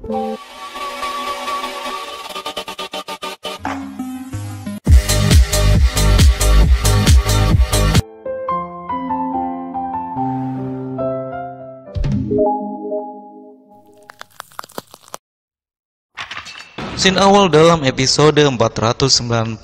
Scene awal dalam episode 490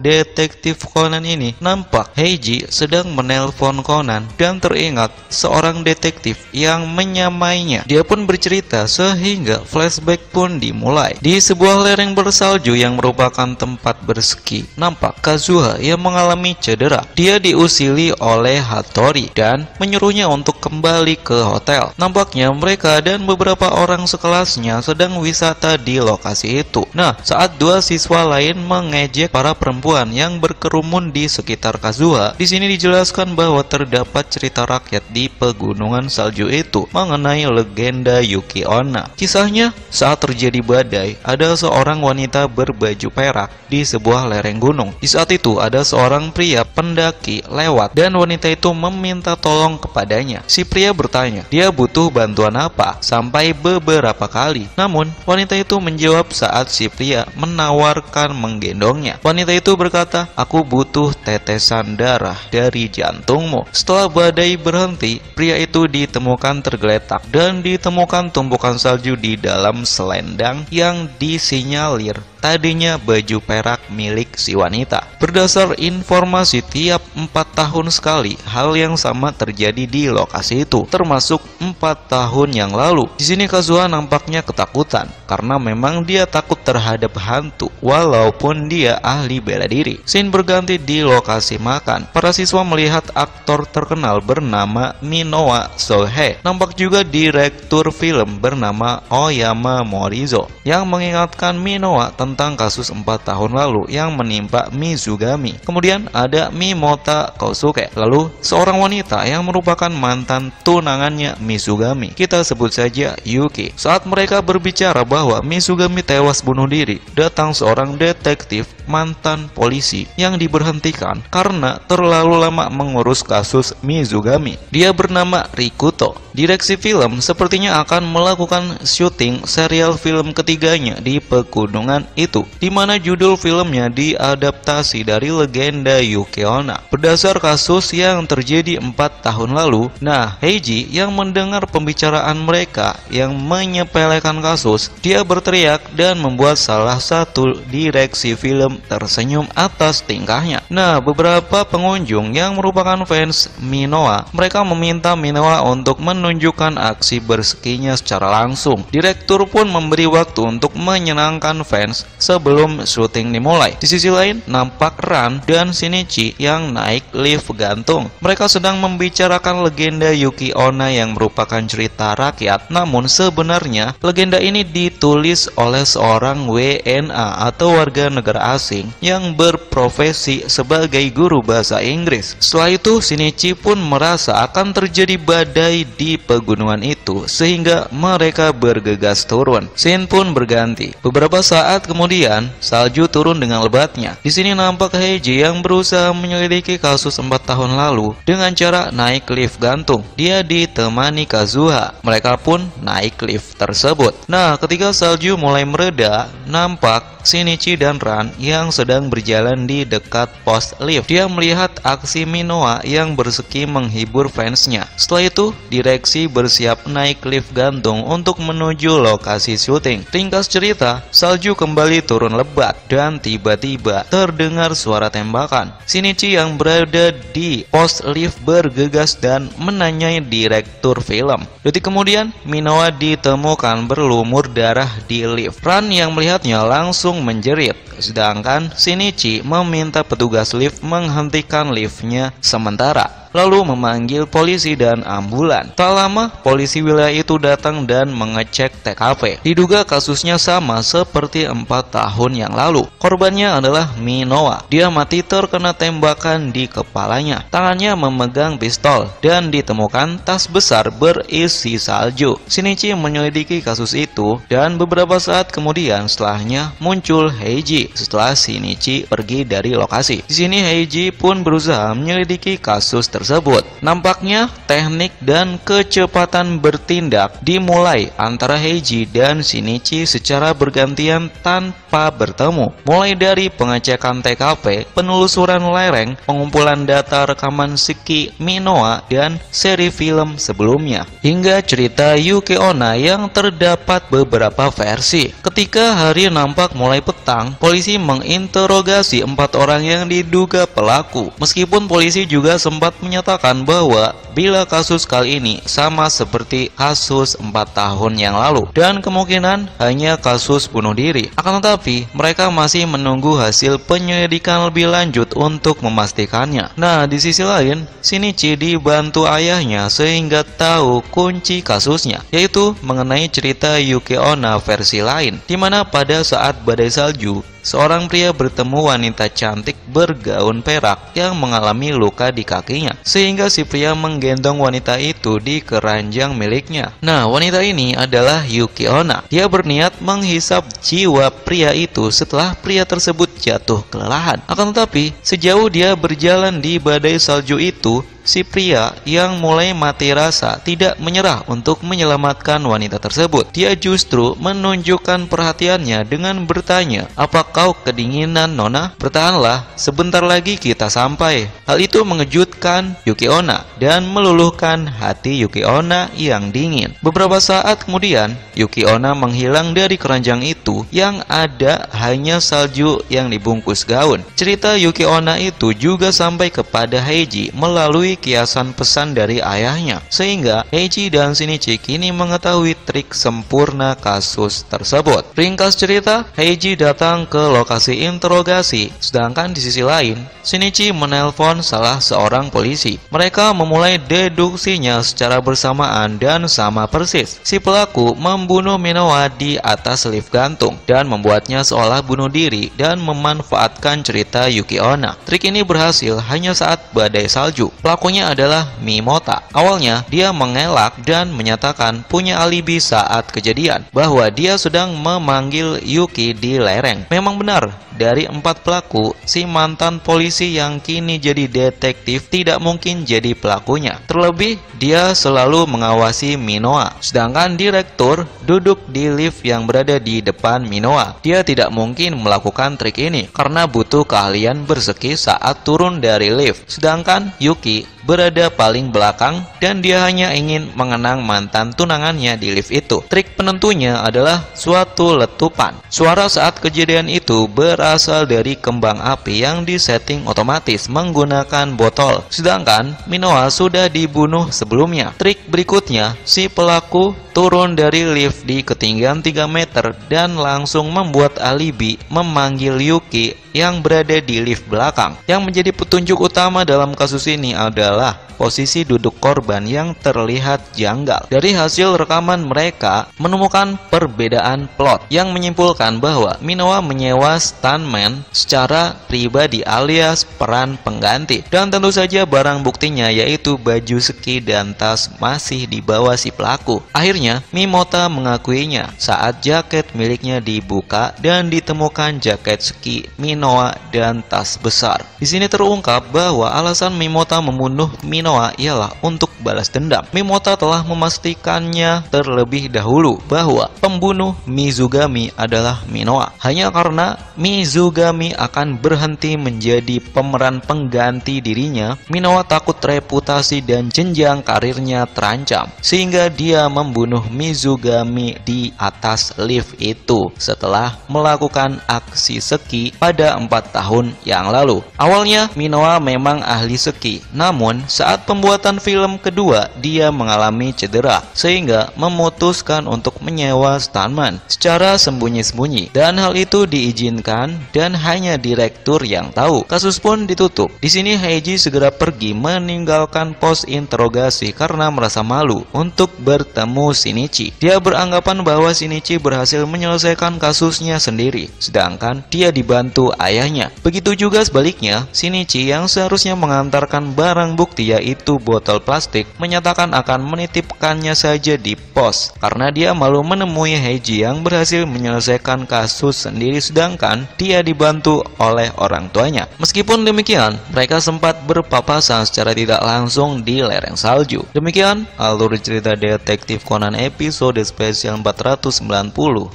Detektif Conan ini nampak Heiji sedang menelpon Conan dan teringat seorang detektif yang menyamainya. Dia pun bercerita sehingga flashback pun dimulai. Di sebuah lereng bersalju yang merupakan tempat berski, nampak Kazuha yang mengalami cedera. Dia diusili oleh Hattori dan menyuruhnya untuk kembali ke hotel. Nampaknya mereka dan beberapa orang sekelasnya sedang wisata di lokasi itu. Nah, saat dua siswa lain mengejek para perempuan yang berkerumun di sekitar Kazuha, di sini dijelaskan bahwa terdapat cerita rakyat di pegunungan salju itu mengenai legenda Yuki Onna. Kisahnya, saat terjadi badai, ada seorang wanita berbaju perak di sebuah lereng gunung. Di saat itu ada seorang pria pendaki lewat dan wanita itu meminta tolong kepadanya. Si pria bertanya, dia butuh bantuan apa, sampai beberapa kali. Namun, wanita itu menjawab saat si pria menawarkan menggendongnya. Wanita itu berkata, "Aku butuh tetesan darah dari jantungmu." Setelah badai berhenti, pria itu ditemukan tergeletak dan ditemukan tumpukan salju di dalam selendang yang disinyalir tadinya baju perak milik si wanita. Berdasar informasi, tiap 4 tahun sekali hal yang sama terjadi di lokasi itu, termasuk 4 tahun yang lalu. Di sini Kazuha nampaknya ketakutan karena memang dia takut terhadap hantu walaupun dia ahli bela diri. Scene berganti di lokasi makan. Para siswa melihat aktor terkenal bernama Minowa Sohei. Nampak juga direktur film bernama Oyama Morizo yang mengingatkan Minowa tentang kasus 4 tahun lalu yang menimpa Mizugami. Kemudian ada Mimota Kosuke, lalu seorang wanita yang merupakan mantan tunangannya Mizugami. Kita sebut saja Yuki. Saat mereka berbicara bahwa Mizugami tewas bunuh diri, datang seorang detektif mantan polisi yang diberhentikan karena terlalu lama mengurus kasus Mizugami. Dia bernama Rikuto. Direksi film sepertinya akan melakukan syuting serial film ketiganya di pegunungan itu, di mana judul filmnya diadaptasi dari legenda Yuki Onna berdasar kasus yang terjadi 4 tahun lalu. Nah, Heiji yang mendengar pembicaraan mereka yang menyepelekan kasus, dia berteriak dan membuat salah satu direksi film tersenyum atas tingkahnya. Nah, beberapa pengunjung yang merupakan fans Minowa, mereka meminta Minowa untuk menunjukkan aksi berskinya secara langsung. Direktur pun memberi waktu untuk menyenangkan fans sebelum syuting dimulai. Di sisi lain, nampak Ran dan Shinichi yang naik lift gantung. Mereka sedang membicarakan legenda Yuki Onna yang merupakan cerita rakyat, namun sebenarnya legenda ini ditulis oleh seorang WNA atau warga negara asing yang berprofesi sebagai guru bahasa Inggris. Setelah itu, Shinichi pun merasa akan terjadi badai di pegunungan itu sehingga mereka bergegas turun. Scene pun berganti. Beberapa saat kemudian, salju turun dengan lebatnya. Di sini nampak Heiji yang berusaha menyelidiki kasus 4 tahun lalu dengan cara naik lift gantung. Dia ditemani Kazuha. Mereka pun naik lift tersebut. Nah, ketika salju mulai mereda, nampak Shinichi dan Ran yang sedang berjalan di dekat pos lift. Dia melihat aksi Minowa yang berski menghibur fansnya. Setelah itu, direksi bersiap naik lift gantung untuk menuju lokasi syuting. Ringkas cerita, salju kembali turun lebat dan tiba-tiba terdengar suara tembakan. Shinichi yang berada di pos lift bergegas dan menanyai direktur film. Detik kemudian, Minowa ditemukan berlumur darah di lift. Ran yang melihatnya langsung menjerit, sedangkan Shinichi meminta petugas lift menghentikan liftnya sementara, lalu memanggil polisi dan ambulan. Tak lama, polisi wilayah itu datang dan mengecek TKP. Diduga kasusnya sama seperti 4 tahun yang lalu. Korbannya adalah Minowa. Dia mati terkena tembakan di kepalanya. Tangannya memegang pistol dan ditemukan tas besar berisi salju. Shinichi menyelidiki kasus itu dan beberapa saat kemudian setelahnya muncul Heiji setelah Shinichi pergi dari lokasi. Di sini Heiji pun berusaha menyelidiki kasus tersebut. tersebut. Nampaknya teknik dan kecepatan bertindak dimulai antara Heiji dan Shinichi secara bergantian tanpa bertemu. Mulai dari pengecekan TKP, penelusuran lereng, pengumpulan data rekaman Seki Minowa dan seri film sebelumnya, hingga cerita Yuki Onna yang terdapat beberapa versi. Ketika hari nampak mulai petang, polisi menginterogasi 4 orang yang diduga pelaku. Meskipun polisi juga sempat menyatakan bahwa bila kasus kali ini sama seperti kasus 4 tahun yang lalu dan kemungkinan hanya kasus bunuh diri. Akan tetapi mereka masih menunggu hasil penyelidikan lebih lanjut untuk memastikannya. Nah, di sisi lain, Shinichi dibantu ayahnya sehingga tahu kunci kasusnya, yaitu mengenai cerita Yuki Onna versi lain, di mana pada saat badai salju, seorang pria bertemu wanita cantik bergaun perak yang mengalami luka di kakinya, sehingga si pria menggendong wanita itu di keranjang miliknya. Nah, wanita ini adalah Yuki Onna. Dia berniat menghisap jiwa pria itu setelah pria tersebut jatuh kelelahan. Akan tetapi, sejauh dia berjalan di badai salju itu, si pria yang mulai mati rasa tidak menyerah untuk menyelamatkan wanita tersebut. Dia justru menunjukkan perhatiannya dengan bertanya, "Apa kau kedinginan, Nona? Bertahanlah, sebentar lagi kita sampai." Hal itu mengejutkan Yuki Onna dan meluluhkan hati Yuki Onna yang dingin. Beberapa saat kemudian, Yuki Onna menghilang dari keranjang itu yang ada hanya salju yang dibungkus gaun. Cerita Yuki Onna itu juga sampai kepada Heiji melalui kiasan pesan dari ayahnya, sehingga Heiji dan Shinichi kini mengetahui trik sempurna kasus tersebut. Ringkas cerita, Heiji datang ke lokasi interogasi, sedangkan di sisi lain, Shinichi menelpon salah seorang polisi. Mereka memulai deduksinya secara bersamaan dan sama persis. Si pelaku membunuh Minowa di atas lift gantung dan membuatnya seolah bunuh diri dan memanfaatkan cerita Yuki Onna. Trik ini berhasil hanya saat badai salju. Pelakunya adalah Mimota. Awalnya dia mengelak dan menyatakan punya alibi saat kejadian, bahwa dia sedang memanggil Yuki di lereng. Memang benar, dari 4 pelaku, si mantan polisi yang kini jadi detektif tidak mungkin jadi pelakunya. Terlebih, dia selalu mengawasi Minowa, sedangkan direktur duduk di lift yang berada di depan Minowa. Dia tidak mungkin melakukan trik ini karena butuh keahlian berseki saat turun dari lift. Sedangkan Yuki berada paling belakang dan dia hanya ingin mengenang mantan tunangannya di lift itu. Trik penentunya adalah suatu letupan. Suara saat kejadian itu berasal dari kembang api yang disetting otomatis menggunakan botol, sedangkan Minowa sudah dibunuh sebelumnya. Trik berikutnya, si pelaku turun dari lift di ketinggian 3 meter dan langsung membuat alibi memanggil Yuki yang berada di lift belakang. Yang menjadi petunjuk utama dalam kasus ini adalah posisi duduk korban yang terlihat janggal. Dari hasil rekaman mereka menemukan perbedaan plot yang menyimpulkan bahwa Minowa menyewa stuntman secara pribadi alias peran pengganti. Dan tentu saja barang buktinya yaitu baju ski dan tas masih dibawa si pelaku. Akhirnya Mimota mengakuinya saat jaket miliknya dibuka dan ditemukan jaket ski Minowa dan tas besar. Di sini terungkap bahwa alasan Mimota membunuh Minowa ialah untuk balas dendam. Mimota telah memastikannya terlebih dahulu bahwa pembunuh Mizugami adalah Minowa. Hanya karena Mizugami akan berhenti menjadi pemeran pengganti dirinya, Minowa takut reputasi dan jenjang karirnya terancam, sehingga dia membunuh Mizugami di atas lift itu setelah melakukan aksi ski pada 4 tahun yang lalu. Awalnya Minowa memang ahli ski, namun saat pembuatan film kedua dia mengalami cedera sehingga memutuskan untuk menyewa stuntman secara sembunyi-sembunyi, dan hal itu diizinkan dan hanya direktur yang tahu. Kasus pun ditutup. Di sini Heiji segera pergi meninggalkan pos interogasi karena merasa malu untuk bertemu Shinichi. Dia beranggapan bahwa Shinichi berhasil menyelesaikan kasusnya sendiri, sedangkan dia dibantu ayahnya. Begitu juga sebaliknya, Shinichi yang seharusnya mengantarkan barang bukti yaitu botol plastik menyatakan akan menitipkannya saja di pos karena dia malu menemui Heiji yang berhasil menyelesaikan kasus sendiri sedangkan dia dibantu oleh orang tuanya. Meskipun demikian, mereka sempat berpapasan secara tidak langsung di lereng salju. Demikian alur cerita Detektif Conan episode spesial 490.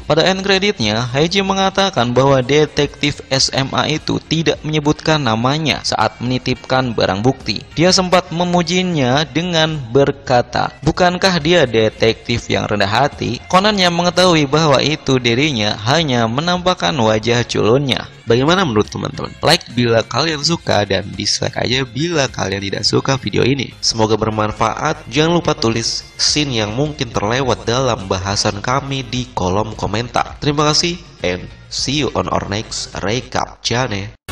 Pada end creditnya, Heiji mengatakan bahwa detektif SMA itu tidak menyebutkan namanya saat menitipkan barang bukti. Dia sempat memujinya dengan berkata, "Bukankah dia detektif yang rendah hati?" Conan yang mengetahui bahwa itu dirinya hanya menampakkan wajah culunnya. Bagaimana menurut teman-teman? Like bila kalian suka dan dislike aja bila kalian tidak suka video ini. Semoga bermanfaat. Jangan lupa tulis scene yang mungkin terlewat dalam bahasan kami di kolom komentar. Terima kasih and see you on our next recap channel.